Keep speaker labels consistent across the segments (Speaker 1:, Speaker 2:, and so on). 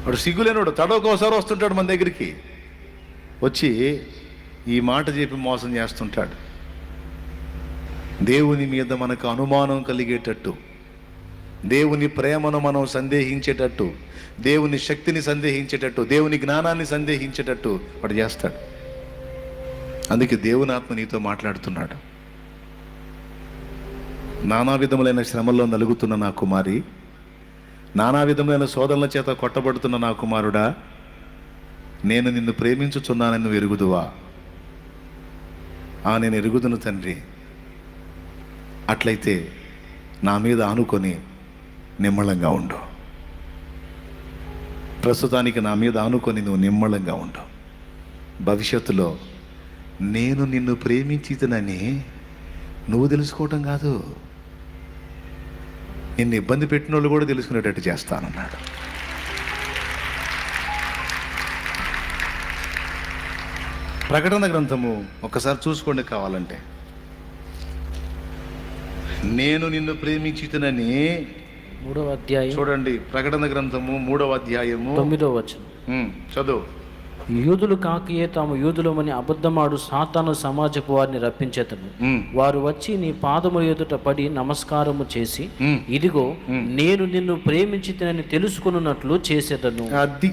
Speaker 1: వాడు సిగ్గులేనోడు, తడవకోసారి వస్తుంటాడు మన దగ్గరికి, వచ్చి ఈ మాట చెప్పి మోసం చేస్తుంటాడు. దేవుని మీద మనకు అనుమానం కలిగేటట్టు, దేవుని ప్రేమను మనం సందేహించేటట్టు, దేవుని శక్తిని సందేహించేటట్టు, దేవుని జ్ఞానాన్ని సందేహించేటట్టు వాడు చేస్తాడు. అందుకే దేవుని ఆత్మ నీతో మాట్లాడుతున్నాడు. నానా విధములైన శ్రమల్లో నలుగుతున్న నా కుమారి, నానా విధములైన శోధనల చేత కొట్టబడుతున్న నా కుమారుడా, నేను నిన్ను ప్రేమించుచున్నానని నువ్వు ఎరుగుదువా? నేను ఎరుగుదును తండ్రి. అట్లయితే నా మీద ఆనుకొని నిమ్మళంగా ఉండు. ప్రస్తుతానికి నా మీద ఆనుకొని నువ్వు నిమ్మళంగా ఉండు. భవిష్యత్తులో నేను నిన్ను ప్రేమించితనని నువ్వు తెలుసుకోవటం కాదు, నిన్ను ఇబ్బంది పెట్టిన వాళ్ళు కూడా తెలుసుకునేటట్టు చేస్తానన్నాడు. ప్రకటన గ్రంథము ఒకసారి చూసుకోండి కావాలంటే. నేను నిన్ను ప్రేమించితనని
Speaker 2: 3వ అధ్యాయం
Speaker 1: చూడండి. ప్రకటన గ్రంథము 3వ అధ్యాయము
Speaker 2: 9వ వచనం.
Speaker 1: చదువు.
Speaker 2: యూదులు కాకయే తాము యూదులమని అబద్ధమాడు సాతాను సమాజపు వారిని రప్పించేతను. వారు వచ్చి నీ పాదముల ఎదుట పడి నమస్కారము చేసి, ఇదిగో నేను నిన్ను ప్రేమించితినని తెలుసుకున్నట్లు చేసేదను.
Speaker 1: అది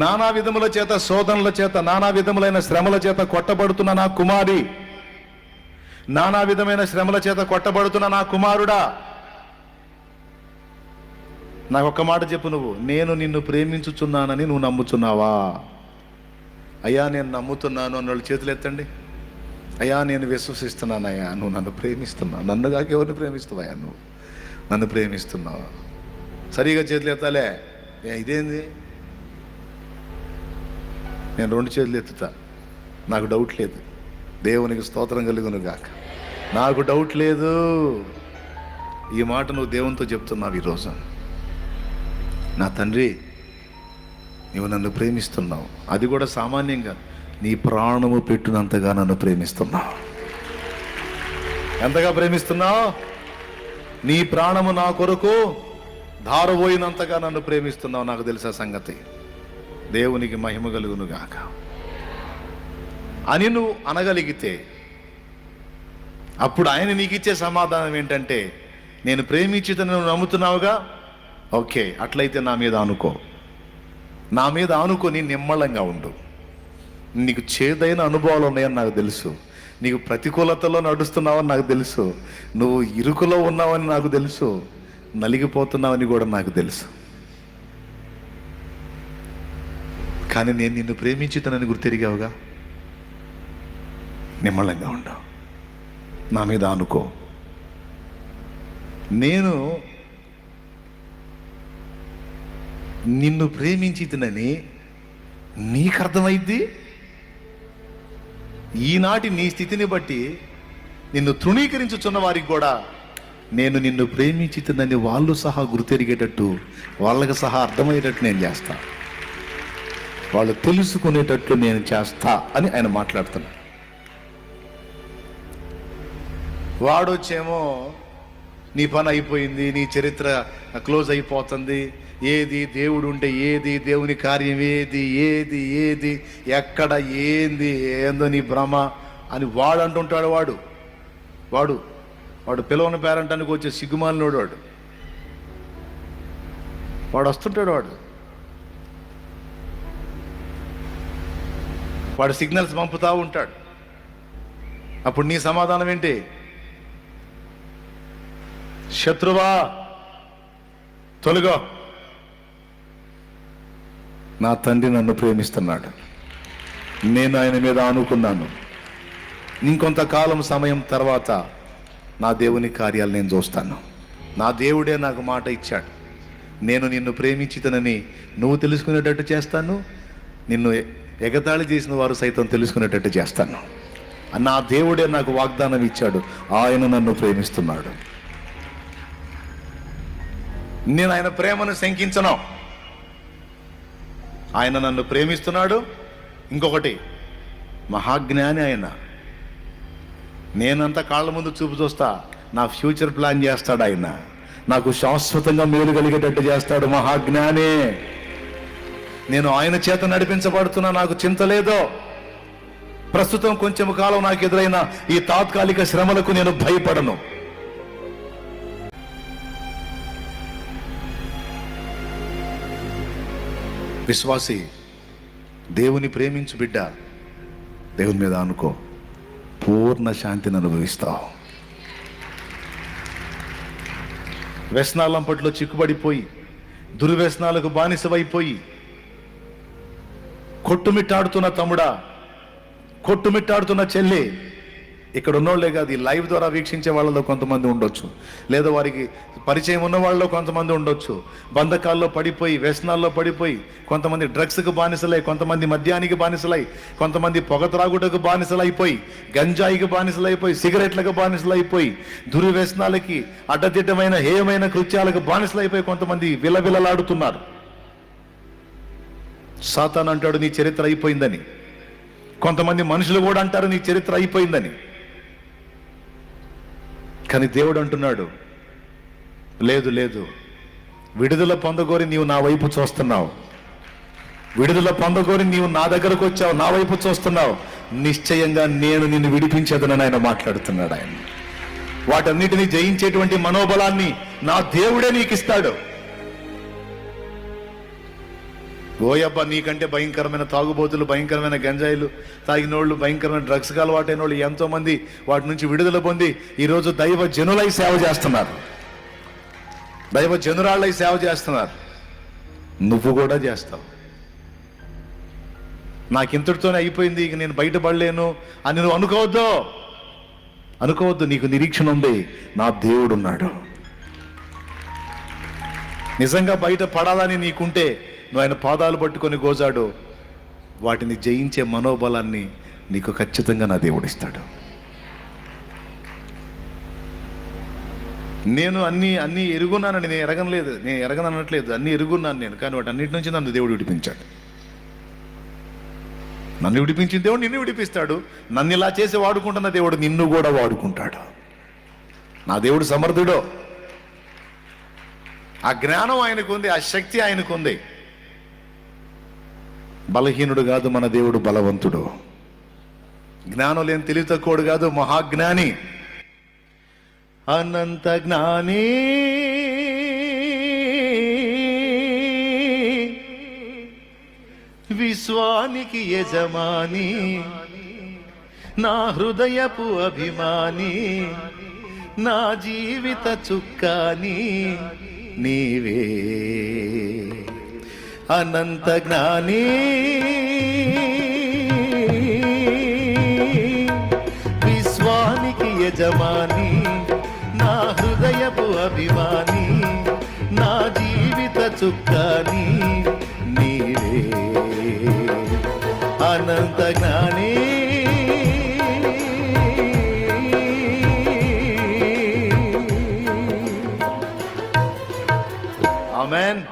Speaker 1: నానా విధముల చేత, శోధనల చేత, నానా విధములైన శ్రమల చేత కొట్టబడుతున్న నా కుమారి, నానా విధమైన శ్రమల చేత కొట్టబడుతున్న నా కుమారుడా, నాకు ఒక్క మాట చెప్పు, నువ్వు నేను నిన్ను ప్రేమించుచున్నానని నువ్వు నమ్ముచున్నావా? అయ్యా నేను నమ్ముతున్నాను అన్న వాళ్ళు చేతులు ఎత్తండి. అయ్యా నేను విశ్వసిస్తున్నానయ్యా, నువ్వు నన్ను ప్రేమిస్తున్నావు. నన్ను కాక ఎవరిని ప్రేమిస్తావయ్యా? నువ్వు నన్ను ప్రేమిస్తున్నావా? సరిగా చేతులు ఎత్తాలే. ఇదేంది? నేను 2 చేతులు ఎత్తుతా, నాకు డౌట్ లేదు. దేవునికి స్తోత్రం కలుగును గాక. నాకు డౌట్ లేదు. ఈ మాట నువ్వు దేవునితో చెప్తున్నావు ఈరోజు. నా తండ్రి, నువ్వు నన్ను ప్రేమిస్తున్నావు. అది కూడా సామాన్యంగా నీ ప్రాణము పెట్టినంతగా నన్ను ప్రేమిస్తున్నావు. ఎంతగా ప్రేమిస్తున్నావు? నీ ప్రాణము నా కొరకు ధారపోయినంతగా నన్ను ప్రేమిస్తున్నావు. నాకు తెలుసా సంగతి. దేవునికి మహిమ కలుగును గాక అని నువ్వు అనగలిగితే, అప్పుడు ఆయన నీకు ఇచ్చే సమాధానం ఏంటంటే, నేను ప్రేమించితే నువ్వు నమ్ముతున్నావుగా, ఓకే, అట్లయితే నా మీద ఆనుకో. నా మీద ఆనుకొని నిమ్మళంగా ఉండు. నీకు చేదైన అనుభవాలు ఉన్నాయని నాకు తెలుసు. నీకు ప్రతికూలతలో నడుస్తున్నావని నాకు తెలుసు. నువ్వు ఇరుకులో ఉన్నావని నాకు తెలుసు. నలిగిపోతున్నావని కూడా నాకు తెలుసు. కానీ నేను నిన్ను ప్రేమించుతానని గుర్తెరిగావుగా. నిమ్మళంగా ఉండు, నా మీద ఆనుకో. నేను నిన్ను ప్రేమించితనని నీకు అర్థమైద్ది. ఈనాటి నీ స్థితిని బట్టి నిన్ను తృణీకరించుచున్న వారికి కూడా నేను నిన్ను ప్రేమించితనని వాళ్ళు సహా గుర్తెరిగేటట్టు, వాళ్ళకి సహా అర్థమయ్యేటట్టు నేను చేస్తా. వాళ్ళు తెలుసుకునేటట్లు నేను చేస్తా అని ఆయన మాట్లాడుతున్నాడు. వాడొచ్చేమో నీ పని అయిపోయింది, నీ చరిత్ర క్లోజ్ అయిపోతుంది, ఏది దేవుడు ఉంటే ఏది, దేవుని కార్యం ఏది, ఏది ఏది ఎక్కడ ఏంది, ఏందో నీ భ్రమ అని వాడు అంటుంటాడు. వాడు వాడు వాడు పిలవని పేరంటానికి వచ్చే సిగ్గుమాలినోడు వాడు వస్తుంటాడు. వాడు సిగ్నల్స్ పంపుతా ఉంటాడు. అప్పుడు నీ సమాధానం ఏంటి? శత్రువా తొలగో, నా తండ్రి నన్ను ప్రేమిస్తున్నాడు, నేను ఆయన మీద ఆనుకున్నాను. ఇంకొంతకాలం సమయం తర్వాత నా దేవుని కార్యాలు నేను చూస్తాను. నా దేవుడే నాకు మాట ఇచ్చాడు, నేను నిన్ను ప్రేమించితనని నువ్వు తెలుసుకునేటట్టు చేస్తాను, నిన్ను ఎగతాళి చేసిన వారు సైతం తెలుసుకునేటట్టు చేస్తాను. నా దేవుడే నాకు వాగ్దానం ఇచ్చాడు, ఆయన నన్ను ప్రేమిస్తున్నాడు. నేను ఆయన ప్రేమను శంకించను. ఆయన నన్ను ప్రేమిస్తున్నాడు. ఇంకొకటి, మహాజ్ఞాని ఆయన. నేనంతా కాళ్ళ ముందు చూపు చూస్తా, నా ఫ్యూచర్ ప్లాన్ చేస్తాడు ఆయన. నాకు శాశ్వతంగా మేలు కలిగేటట్టు చేస్తాడు. మహాజ్ఞానే. నేను ఆయన చేత నడిపించబడుతున్నా, నాకు చింత లేదో. ప్రస్తుతం కొంచెం కాలం నాకు ఎదురైన ఈ తాత్కాలిక శ్రమలకు నేను భయపడను. విశ్వాసి, దేవుని ప్రేమించు బిడ్డ, దేవుని మీద అనుకో, పూర్ణ శాంతిని అనుభవిస్తావు. వ్యసనాలంపట్లో చిక్కుబడిపోయి, దుర్వ్యసనాలకు బానిసవైపోయి కొట్టుమిట్టాడుతున్న తమ్ముడా, కొట్టుమిట్టాడుతున్న చెల్లి, ఇక్కడ ఉన్నోళ్లే కాదు, ఈ లైవ్ ద్వారా వీక్షించే వాళ్ళలో కొంతమంది ఉండొచ్చు, లేదా వారికి పరిచయం ఉన్న వాళ్ళలో కొంతమంది ఉండొచ్చు. బంధకాల్లో పడిపోయి, వ్యసనాల్లో పడిపోయి, కొంతమంది డ్రగ్స్కి బానిసలై, కొంతమంది మద్యానికి బానిసలై, కొంతమంది పొగ త్రాగుటకు బానిసలైపోయి, గంజాయికి బానిసలైపోయి, సిగరెట్లకు బానిసలైపోయి, దుర్వ్యసనాలకి, అడ్డదిడ్డమైన హేయమైన కృత్యాలకు బానిసలైపోయి కొంతమంది విలవిలలాడుతున్నారు. సాతాను అంటాడు నీ చరిత్ర అయిపోయిందని. కొంతమంది మనుషులు కూడా అంటారు నీ చరిత్ర అయిపోయిందని. కానీ దేవుడు అంటున్నాడు, లేదు లేదు, విడుదల పొందగోరి నీవు నా వైపు చూస్తున్నావు, విడుదల పొందగోరి నీవు నా దగ్గరకు వచ్చావు, నా వైపు చూస్తున్నావు, నిశ్చయంగా నేను నిన్ను విడిపించేదనని ఆయన మాట్లాడుతున్నాడు. ఆయన వాటన్నిటిని జయించేటువంటి మనోబలాన్ని నా దేవుడే నీకు ఇస్తాడు. ఓయబ్బా, నీకంటే భయంకరమైన తాగుబోతులు, భయంకరమైన గంజాయిలు తాగినోళ్ళు, భయంకరమైన డ్రగ్స్కి అలవాటైన వాళ్ళు ఎంతో మంది వాటి నుంచి విడుదల పొంది ఈరోజు దైవ జనులై సేవ చేస్తున్నారు, దైవ జనురాళ్ళై సేవ చేస్తున్నారు. నువ్వు కూడా చేస్తావు. నాకు ఇంతటితోనే అయిపోయింది, ఇక నేను బయటపడలేను అని నువ్వు అనుకోవద్దు, అనుకోవద్దు. నీకు నిరీక్షణ ఉంది, నా దేవుడు ఉన్నాడు. నిజంగా బయట పడాలని నీకుంటే నువ్వు ఆయన పాదాలు పట్టుకొని గోజాడు, వాటిని జయించే మనోబలాన్ని నీకు ఖచ్చితంగా నా దేవుడు ఇస్తాడు. నేను అన్నీ ఎరుగున్నానని నేను ఎరగనలేదు, నేను ఎరగనట్లేదు, అన్నీ ఎరుగున్నాను నేను. కానీ వాటి అన్నిటి నుంచి నన్ను దేవుడు విడిపించాడు. నన్ను విడిపించిన దేవుడు నిన్ను విడిపిస్తాడు. నన్ను ఇలా చేసి వాడుకుంటున్న దేవుడు నిన్ను కూడా వాడుకుంటాడు. నా దేవుడు సమర్థుడు. ఆ జ్ఞానం ఆయనకు ఉంది, ఆ శక్తి ఆయనకు ఉంది. బలహీనుడు కాదు మన దేవుడు, బలవంతుడు. జ్ఞానం లేని తెలివి తక్కువడు కాదు, మహాజ్ఞాని, అనంత జ్ఞాని, విశ్వానికి యజమాని, నా హృదయపు అభిమాని, నా జీవిత చుక్కాని నీవే. అనంత జ్ఞాని, విశ్వానికి యజమాని, నా హృదయపు అభిమాని, నా జీవిత చుక్కాని నీవే. అనంత జ్ఞాని, ఆమేన్.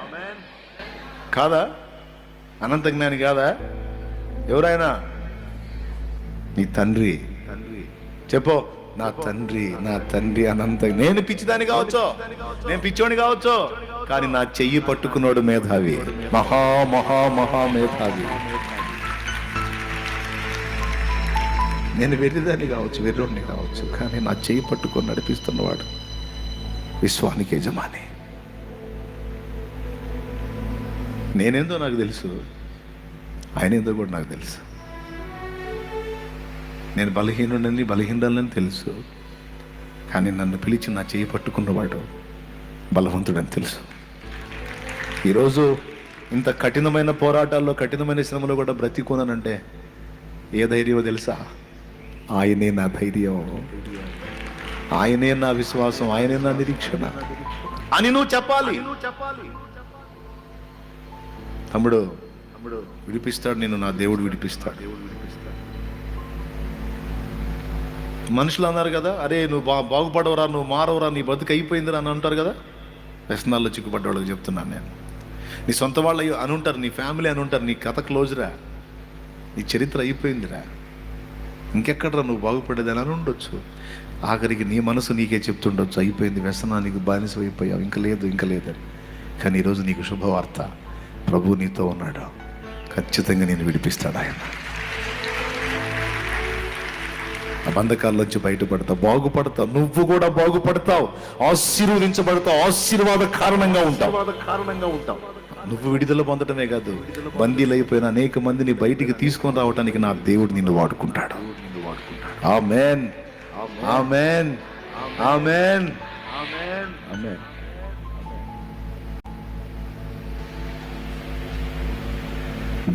Speaker 1: కాదా? అనంత జ్ఞాని కాదా? ఎవరైనా? నీ తండ్రి. చెప్పో, నా తండ్రి, నా తండ్రి అనంత. నేను పిచ్చిదాన్ని కావచ్చు, నేను పిచ్చోని కావచ్చు, కానీ నా చెయ్యి పట్టుకున్నాడు మేధావి, మహా మహా మహా మేధావి. నేను వెర్రిదాన్ని కావచ్చు, వెర్రోడిని కావచ్చు, కానీ నా చెయ్యి పట్టుకొని నడిపిస్తున్నవాడు విశ్వానికి యజమాని. నేనేందో నాకు తెలుసు, ఆయన ఏందో కూడా నాకు తెలుసు. నేను బలహీనుడని తెలుసు, కానీ నన్ను పిలిచి నా చేయి పట్టుకున్నవాడు బలవంతుడని తెలుసు. ఈరోజు ఇంత కఠినమైన పోరాటాల్లో, కఠినమైన శ్రమలో కూడా బ్రతికున్నానంటే ఏ ధైర్యమో తెలుసా? ఆయనే నా ధైర్యం, ఆయనే నా విశ్వాసం, ఆయనే నా నిరీక్షణ అని నువ్వు చెప్పాలి. తమ్ముడు విడిపిస్తాడు నిన్ను, నా దేవుడు విడిపిస్తాడు. మనుషులు అన్నారు కదా, అరే నువ్వు బాగుపడవరా, నువ్వు మారవరా, నీ బతుకు అయిపోయిందిరా అని అంటారు కదా. వ్యసనాల్లో చిక్కుపడ్డ వాళ్ళకి చెప్తున్నాను నేను. నీ సొంత వాళ్ళు అని ఉంటారు, నీ ఫ్యామిలీ అని ఉంటారు, నీ కథ క్లోజ్రా, నీ చరిత్ర అయిపోయిందిరా, ఇంకెక్కడరా నువ్వు బాగుపడేది అని ఉండొచ్చు. ఆఖరికి నీ మనసు నీకే చెప్తుండొచ్చు, అయిపోయింది, వ్యసనానికి బానిస అయిపోయావు, ఇంకా లేదని. కానీ ఈరోజు నీకు శుభవార్త, ప్రభు నీతో ఉన్నాడు, ఖచ్చితంగా నేను విడిపిస్తాడు ఆయన. ఆ బంధకాల్లోంచి బయటపడతావు, బాగుపడతావు, నువ్వు కూడా బాగుపడతావు, ఆశీర్వదించబడతావు, ఆశీర్వాద కారణంగా ఉంటావు. నువ్వు విడుదల పొందటమే కాదు, బందీలైపోయిన అనేక మందిని బయటికి తీసుకొని రావడానికి నా దేవుడు నిన్ను వాడుకుంటాడు. ఆమేన్, ఆమేన్, ఆమేన్, ఆమేన్.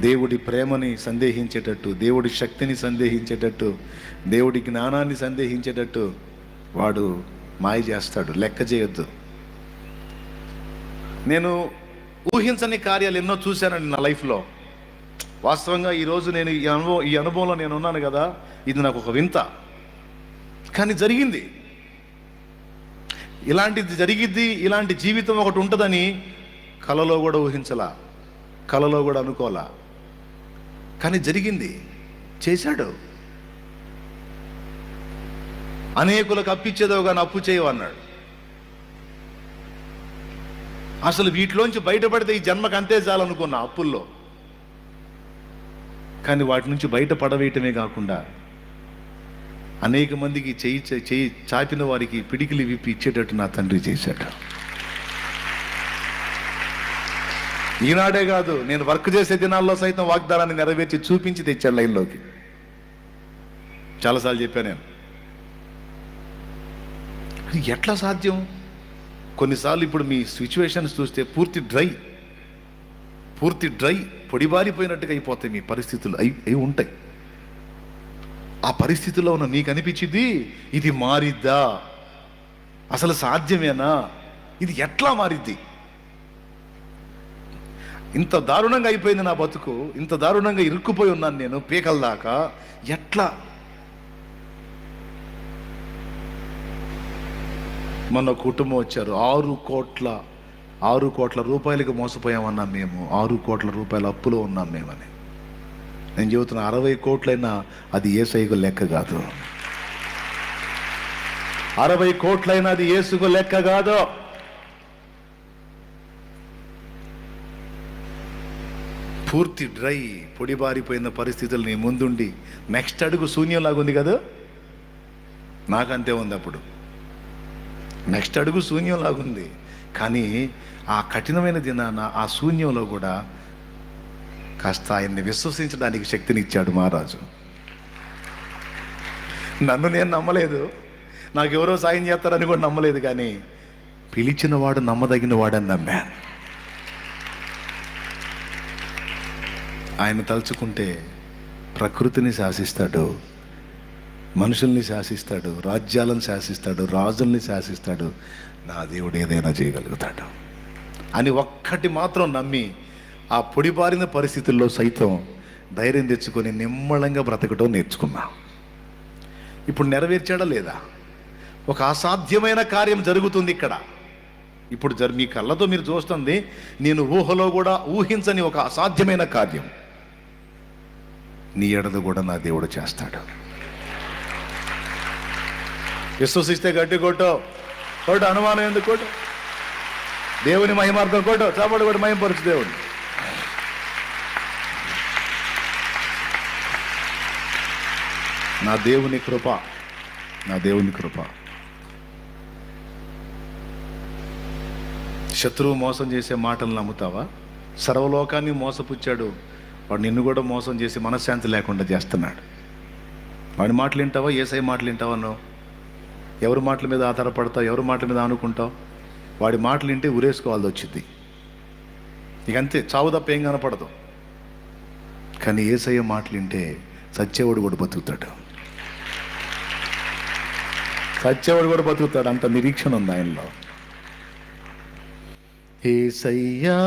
Speaker 1: దేవుడి ప్రేమని సందేహించేటట్టు, దేవుడి శక్తిని సందేహించేటట్టు, దేవుడి జ్ఞానాన్ని సందేహించేటట్టు వాడు మాయ చేస్తాడు. లెక్క చేయొద్దు. నేను ఊహించని కార్యాలు ఎన్నో చూశానండి నా లైఫ్లో. వాస్తవంగా ఈరోజు నేను ఈ అనుభవంలో నేను ఉన్నాను కదా, ఇది నాకు ఒక వింత, కానీ జరిగింది. ఇలాంటిది జరిగిద్ది, ఇలాంటి జీవితం ఒకటి ఉంటుందని కలలో కూడా ఊహించలా, కలలో కూడా అనుకోలా, కానీ జరిగింది, చేశాడు. అనేకులకు అప్పిచ్చేదో కానీ అప్పు చేయవు అన్నాడు. అసలు వీటిలోంచి బయటపడితే ఈ జన్మకు అంతే చాలనుకున్నా అప్పుల్లో, కానీ వాటి నుంచి బయట పడవేయటమే కాకుండా అనేక మందికి చేయి చాపిన వారికి పిడికిలి విప్పి ఇచ్చేటట్టు నా తండ్రి చేశాడు. ఈనాడే కాదు, నేను వర్క్ చేసే దినాల్లో సైతం వాగ్దానాన్ని నెరవేర్చి చూపించి తెచ్చాడు లైన్లోకి. చాలాసార్లు చెప్పాను నేను, అది ఎట్లా సాధ్యం? కొన్నిసార్లు ఇప్పుడు మీ సిచ్యువేషన్స్ చూస్తే పూర్తి డ్రై పొడిబారిపోయినట్టుగా అయిపోతాయి మీ పరిస్థితులు, అయి ఉంటాయి. ఆ పరిస్థితుల్లో ఉన్న నీకు అనిపించింది, ఇది మారిద్దా, అసలు సాధ్యమేనా, ఇది ఎట్లా మారిద్ది, ఇంత దారుణంగా అయిపోయింది నా బతుకు, ఇంత దారుణంగా ఇరుక్కుపోయి ఉన్నాను నేను పీకల దాకా, ఎట్లా? మన కుటుంబం వచ్చారు, 6 కోట్ల రూపాయలకి మోసపోయామన్నాం మేము, 6 కోట్ల రూపాయల అప్పులో ఉన్నాం మేమని. నేను చెబుతున్నా, 60 కోట్లైనా అది యేసయ్యకు లెక్క కాదు. 60 కోట్లైనా అది యేసుకు లెక్క కాదు. పూర్తి డ్రై పొడిబారిపోయిన పరిస్థితులు నీ ముందుండి నెక్స్ట్ అడుగు శూన్యంలాగా ఉంది కదా, నాకంతే ఉంది. అప్పుడు నెక్స్ట్ అడుగు శూన్యంలాగుంది, కానీ ఆ కఠినమైన దినాన ఆ శూన్యంలో కూడా కాస్త ఆయన్ని విశ్వసించడానికి శక్తినిచ్చాడు మహారాజు. నన్ను నేను నమ్మలేదు, నాకెవరో సాయం చేస్తారని కూడా నమ్మలేదు, కానీ పిలిచిన వాడు నమ్మదగిన వాడని నమ్మా. ఆయన తలుచుకుంటే ప్రకృతిని శాసిస్తాడు, మనుషుల్ని శాసిస్తాడు, రాజ్యాలను శాసిస్తాడు, రాజుల్ని శాసిస్తాడు. నా దేవుడు ఏదైనా చేయగలుగుతాడు అని ఒక్కటి మాత్రం నమ్మి ఆ పొడిబారిన పరిస్థితుల్లో సైతం ధైర్యం తెచ్చుకొని నిమ్మళంగా బ్రతకటం నేర్చుకున్నా. ఇప్పుడు నెరవేర్చాడా లేదా? ఒక అసాధ్యమైన కార్యం జరుగుతుంది ఇక్కడ. ఇప్పుడు మీ కళ్ళతో మీరు చూస్తుంది, నేను ఊహలో కూడా ఊహించని ఒక అసాధ్యమైన కార్యం నీ ఎడలు కూడా నా దేవుడు చేస్తాడు. విశ్వసిస్తే గట్టి కొట్టు, అనుమానం ఎందుకు కొట్టు, దేవుని మహిమార్థం కొట్టు, చాపడు కూడా మహిమపరచు దేవుడు. నా దేవుని కృప. శత్రువు మోసం చేసే మాటలు నమ్ముతావా? సర్వలోకాన్ని మోసపుచ్చాడు వాడు, నిన్ను కూడా మోసం చేసి మనశ్శాంతి లేకుండా చేస్తున్నాడు. వాడి మాటలు వింటావా, యేసయ్య మాటలు వింటావా? నువ్వు ఎవరి మాటల మీద ఆధారపడతావు, ఎవరి మాటల మీద ఆనుకుంటావు? వాడి మాటలు వింటే ఉరేసుకోవాల్సి వచ్చింది, ఇక అంతే, చావు తప్ప ఏం కనపడదు. కానీ యేసయ్య మాటలు వింటే సచ్చేవాడు కూడా బతుకుతాడు, అంత నిరీక్షణ ఉంది ఆయనలో. యేసయ్యా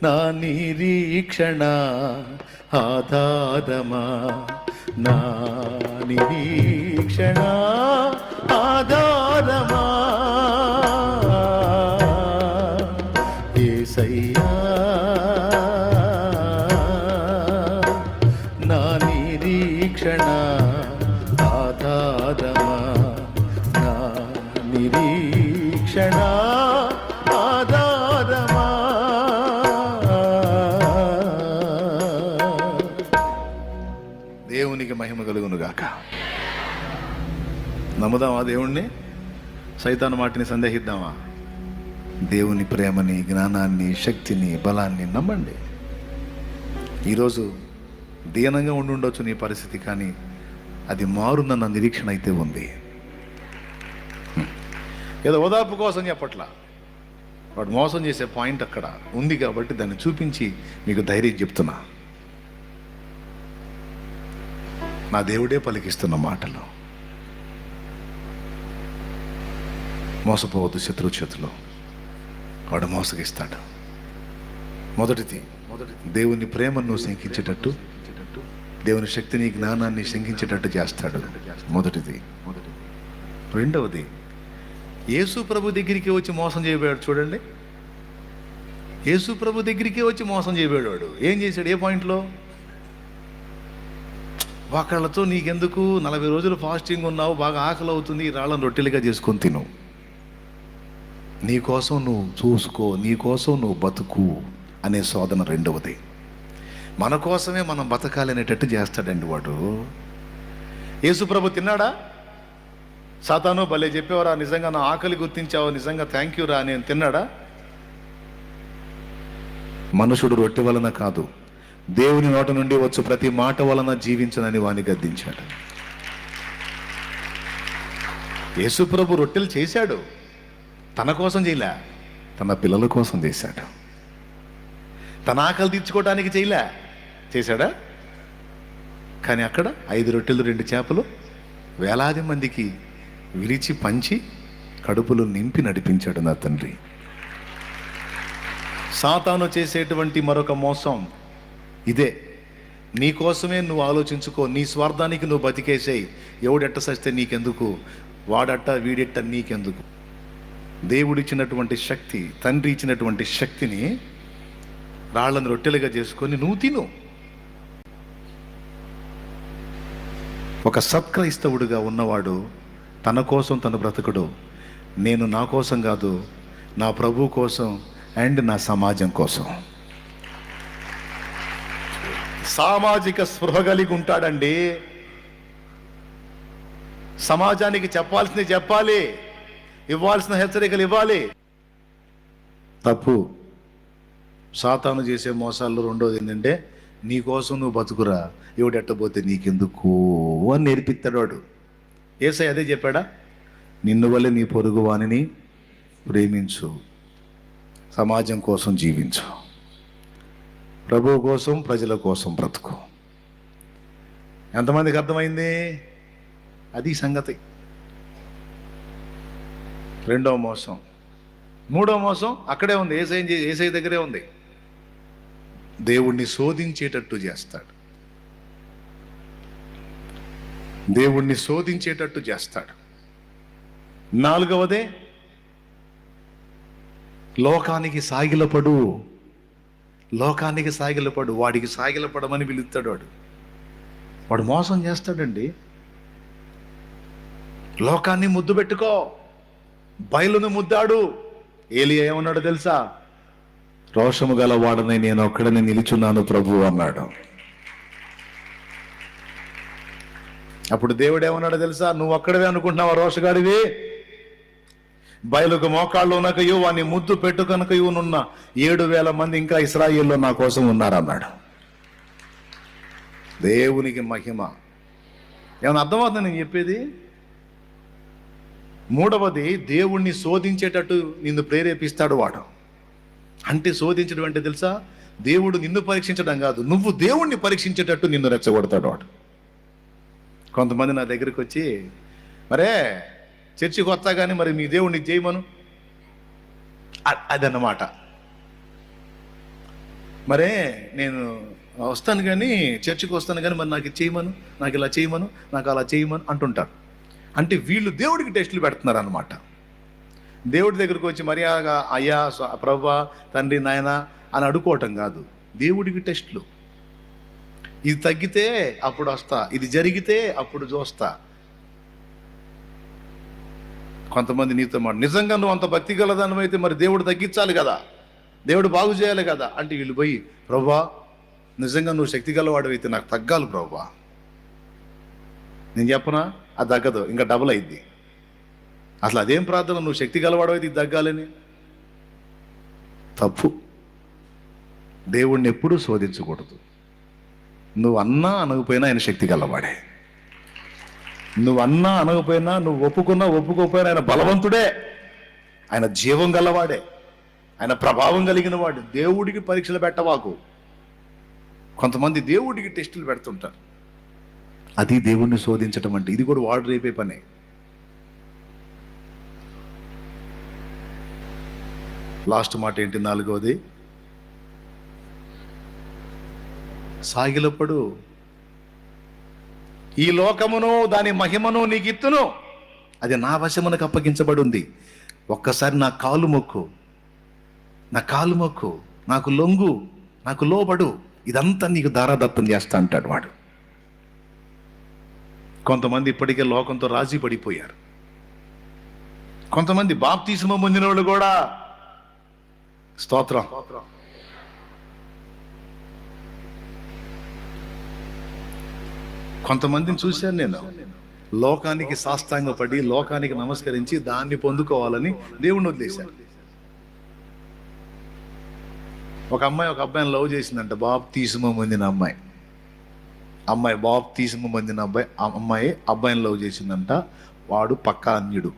Speaker 1: నా నిరీక్షణ ఆధారమా, నా నిరీక్షణ ఆధారమా, యేసయ్యా నా నిరీక్షణ నిరీక్షణ ఆధారమా. దేవునికి మహిమ కలుగునుగాక. నమ్ముదామా దేవుణ్ణి? సైతాను మాటిని సందేహిద్దామా? దేవుని ప్రేమని, జ్ఞానాన్ని, శక్తిని, బలాన్ని నమ్మండి. ఈరోజు దీనంగా ఉండొచ్చు నీ పరిస్థితి, కానీ అది మారునన్న నిరీక్షణ అయితే ఉంది. ఏదో ఓదార్పు కోసం చెప్పట్లా, వాడు మోసం చేసే పాయింట్ అక్కడ ఉంది కాబట్టి దాన్ని చూపించి మీకు ధైర్యం చెప్తున్నా. నా దేవుడే పలికిస్తున్న మాటలు. మోసపోవద్దు శత్రువు చేతిలో, వాడు మోసగిస్తాడు. మొదటిది దేవుని ప్రేమను శంకించేటట్టు, దేవుని శక్తిని, జ్ఞానాన్ని శంకించేటట్టు చేస్తాడు. మొదటిది. రెండవది, యేసు ప్రభు దగ్గరికి వచ్చి మోసం చేయబోయాడు. చూడండి, యేసు ప్రభు దగ్గరికి వచ్చి మోసం చేయబోయాడు. ఏం చేశాడు? ఏ పాయింట్లో? ఒకళ్ళతో నీకెందుకు, 40 రోజులు ఫాస్టింగ్ ఉన్నావు, బాగా ఆకలి అవుతుంది, ఈ రాళ్ళను రొట్టెలుగా చేసుకొని తిను, నీకోసం నువ్వు చూసుకో, నీకోసం నువ్వు బతుకు అనే శోధన రెండవది. మన కోసమే మనం బతకాలి అనేటట్టు చేస్తాడండి వాడు. యేసుప్రభు తిన్నాడా? సాతాను భలే చెప్పేవారా, నిజంగా నా ఆకలి గుర్తించావు, నిజంగా థ్యాంక్ యూ రా అని తిన్నాడా? మనుషుడు రొట్టె వలన కాదు, దేవుని నోట నుండి వచ్చు ప్రతి మాట వలన జీవించనని వాని గద్దించాడు. యేసుప్రభు రొట్టెలు చేశాడు, తన కోసం చేయలే, తన పిల్లల కోసం చేశాడు. తన ఆకలి తీర్చుకోవడానికి చేయలే, చేశాడా? కానీ అక్కడ 5 రొట్టెలు 2 చేపలు వేలాది మందికి విరిచి పంచి కడుపులు నింపి నడిపించాడు నా తండ్రి. సాతాను చేసేటువంటి మరొక మోసం ఇదే. నీ కోసమే నువ్వు ఆలోచించుకో, నీ స్వార్థానికి నువ్వు బతికేసేయి, ఎవడెట్ట సస్తే నీకెందుకు, వాడట్ట వీడెట్ట నీకెందుకు. దేవుడిచ్చినటువంటి శక్తి, తండ్రి ఇచ్చినటువంటి శక్తిని రాళ్ళను రొట్టెలుగా చేసుకొని నువ్వు తిను. ఒక సత్క్రైస్తవుడిగా ఉన్నవాడు తన కోసం తను బ్రతకడు. నేను నా కోసం కాదు, నా ప్రభు కోసం అండ్ నా సమాజం కోసం. సామాజిక స్పృహ కలిగి ఉంటాడండి. సమాజానికి చెప్పాల్సింది చెప్పాలి, ఇవ్వాల్సిన హెచ్చరికలు ఇవ్వాలి. తప్పు. సాతాను చేసే మోసాల్లో రెండోది ఏంటంటే, నీ కోసం నువ్వు బతుకురా, ఎవడెట్టబోతే నీకెందుకు అని నేర్పిస్తాడు వాడు. యేసయ్య అదే చెప్పాడా? నిన్ను వల్లే నీ పొరుగు వానిని ప్రేమించు, సమాజం కోసం జీవించు, ప్రభువు కోసం, ప్రజల కోసం బ్రతుకు. ఎంతమందికి అర్థమైంది? అది సంగతి. రెండవ మోసం. మూడవ మోసం అక్కడే ఉంది, యేసయ్య దగ్గరే ఉంది. దేవుణ్ణి శోధించేటట్టు చేస్తాడు, దేవుణ్ణి శోధించేటట్టు చేస్తాడు. నాలుగవదే, లోకానికి సాగిలపడు, లోకానికి సాగిలపడు. వాడికి సాగిలపడమని పిలుస్తాడు వాడు. వాడు మోసం చేస్తాడండి. లోకాన్ని ముద్దు పెట్టుకో, బయలును ముద్దాడు. ఏలియా ఏమన్నాడు తెలుసా? రోషము గల వాడని నేను ఒక్కడనే నిలుచున్నాను ప్రభు అన్నాడు. అప్పుడు దేవుడు ఏమన్నాడు తెలుసా? నువ్వు ఒక్కడవే అనుకుంటున్నావా రోషగాడివి? బయలుకు మోకాళ్ళు ఉన్నకయు వాని ముద్దు పెట్టుకనకయు నున్న 7,000 మంది ఇంకా ఇశ్రాయేల్లో నా కోసం ఉన్నారన్నాడు. దేవునికి మహిమ. ఏమన్నా అర్థమవుతుంది నేను చెప్పేది? మూడవది, దేవుణ్ణి శోధించేటట్టు నిన్ను ప్రేరేపిస్తాడు వాడు. అంటే శోధించడం అంటే తెలుసా? దేవుడు నిన్ను పరీక్షించడం కాదు, నువ్వు దేవుణ్ణి పరీక్షించేటట్టు నిన్ను రెచ్చగొడతాడు వాడు. కొంతమంది నా దగ్గరికి వచ్చి, మరే చర్చికి వస్తా కానీ మరి మీ దేవుణ్ణి చేయమను, అదన్నమాట. మరే నేను వస్తాను కానీ, చర్చికి వస్తాను కానీ మరి నాకు ఇది చేయమను, నాకు ఇలా చేయమను, నాకు అలా చేయమను అంటుంటారు. అంటే వీళ్ళు దేవుడికి టెస్టులు పెడుతున్నారు అన్నమాట. దేవుడి దగ్గరికి వచ్చి మర్యాదగా అయ్యా, ప్రభా, తండ్రి, నాయన అని అడుకోవటం కాదు, దేవుడికి టెస్టులు. ఇది తగ్గితే అప్పుడు వస్తా, ఇది జరిగితే అప్పుడు చూస్తా. కొంతమంది నీతో మాట, నిజంగా నువ్వు అంత భక్తి గలదానివైతే మరి దేవుడు తగ్గించాలి కదా, దేవుడు బాగు చేయాలి కదా అంటే వీళ్ళు పోయి, ప్రభువా నిజంగా నువ్వు శక్తి గలవాడివైతే నాకు తగ్గాలి ప్రభువా. నేను చెప్పనా, అది తగ్గదు, ఇంకా డబుల్ అయింది. అసలు అదేం ప్రార్థన, నువ్వు శక్తి గలవాడివైతే ఇది తగ్గాలని? తప్పు. దేవుణ్ణి ఎప్పుడూ శోధించకూడదు. నువ్వు అన్నా అనకపోయినా ఆయన శక్తి గలవాడే. నువ్వు అన్నా అనకపోయినా, నువ్వు ఒప్పుకున్నా ఒప్పుకోకపోయినా ఆయన బలవంతుడే, ఆయన జీవం గలవాడే, ఆయన ప్రభావం కలిగిన వాడు. దేవుడికి పరీక్షలు పెట్టవాకు. కొంతమంది దేవుడికి టెస్టులు పెడుతుంటారు, అది దేవుణ్ణి శోధించటం అంటే. ఇది కూడా వాడు రేపే పనే. లాస్ట్ మాట ఏంటి, 4వది, సాగిలపడు, ఈ లోకమును దాని మహిమను నీకు ఇత్తును, అది నా వశమునకు అప్పగించబడి ఉంది. ఒక్కసారి నా కాలు మొక్కు, నా కాలు మొక్కు, నాకు లొంగు, నాకు లోబడు, ఇదంతా నీకు దారాదత్తం చేస్తా అంటాడు వాడు. కొంతమంది ఇప్పటికే లోకంతో రాజీ పడిపోయారు. కొంతమంది బాప్తిస్మం పొందిన వాళ్ళు కూడా, స్తోత్రం, కొంతమందిని చూశాను నేను, లోకానికి సాష్టాంగపడి లోకానికి నమస్కరించి దాన్ని పొందుకోవాలని దేవుణ్ణి వదిలేశారు. ఒక అమ్మాయి ఒక అబ్బాయిని లవ్ చేసిందంట, బాప్తిస్మం పొందిన అమ్మాయి. బాప్తిస్మం పొందిన అమ్మాయి అబ్బాయిని లవ్ చేసిందంట. వాడు పక్కా అన్యుడు,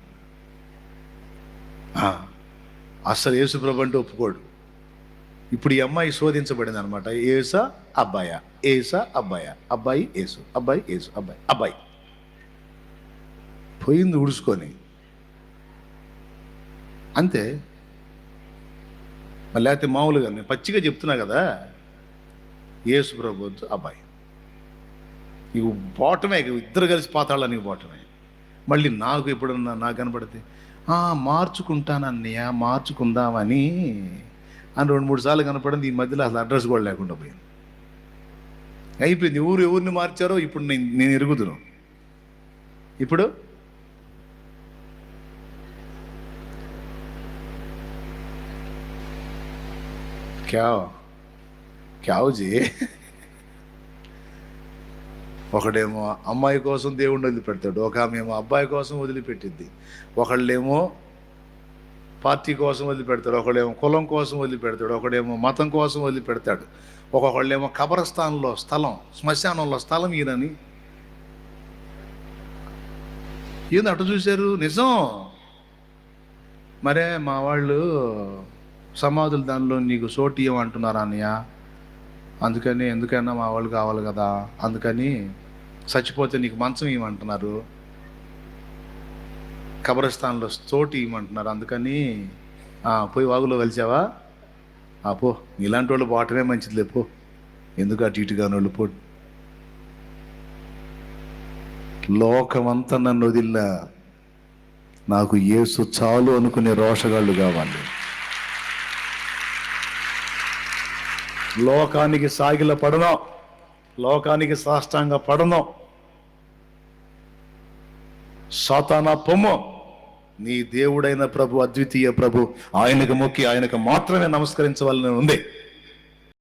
Speaker 1: అస్సలు యేసుప్రభు అంటే ఒప్పుకోడు. ఇప్పుడు ఈ అమ్మాయి శోధించబడింది అనమాట. ఏసా అబ్బాయా, ఏసా అబ్బాయా, అబ్బాయి ఏసు, అబ్బాయి ఏసు, అబ్బాయి పోయింది ఉడుచుకొని అంతే. లేకపోతే మామూలుగా నేను పచ్చిగా చెప్తున్నా కదా, యేసు ప్రభు అబ్బాయి, ఇవి పోవటమే, ఇద్దరు కలిసి పాతాళానికి పోవటమే. మళ్ళీ నాకు ఎప్పుడన్నా నాకు కనపడితే మార్చుకుంటానన్నయ్య, మార్చుకుందామని అని 2-3 సార్లు కనపడింది. ఈ మధ్యలో అసలు అడ్రస్ కూడా లేకుండా పోయింది. అయిపోయింది. ఎవరిని మార్చారో ఇప్పుడు నేను ఎరుగుదును. ఇప్పుడు క్యావుజీ ఒకడేమో అమ్మాయి కోసం దేవుణ్ణి వదిలిపెడతాడు, ఒక ఆమెమో అబ్బాయి కోసం వదిలిపెట్టిద్ది, ఒకళ్ళేమో పార్టీ కోసం వదిలిపెడతాడు, ఒకడేమో కులం కోసం వదిలిపెడతాడు, ఒకడేమో మతం కోసం వదిలిపెడతాడు, ఒక్కొక్కళ్ళేమో కబరస్థానంలో స్థలం, శ్మశానంలో స్థలం ఈయనని. ఏంది అటు చూశారు? నిజం. మరే మా వాళ్ళు సమాధులు దానిలో నీకు చోటు ఇవ్వమంటున్నారు అన్నయ్య, అందుకని ఎందుకైనా మా వాళ్ళు కావాలి కదా, అందుకని చచ్చిపోతే నీకు మంచం ఇవ్వమంటున్నారు, కబరస్థానంలో చోటు ఇవ్వమంటున్నారు, అందుకని పోయి వాగులో కలిసావా, పో, ఇలాంటి వాళ్ళు పోవటమే మంచిది, పో, ఎందుకు అటు ఇటుగా వాళ్ళు పో. లోకమంతా నన్ను వదిలినా నాకు యేసు చాలు అనుకునే రోషగాళ్ళు కావాలి. లోకానికి సాగిల పడను, లోకానికి సాష్టాంగ పడను. సాతానా పొమ్ము, నీ దేవుడైన ప్రభు, అద్వితీయ ప్రభు, ఆయనకు మొక్కి ఆయనకు మాత్రమే నమస్కరించవాలని ఉంది.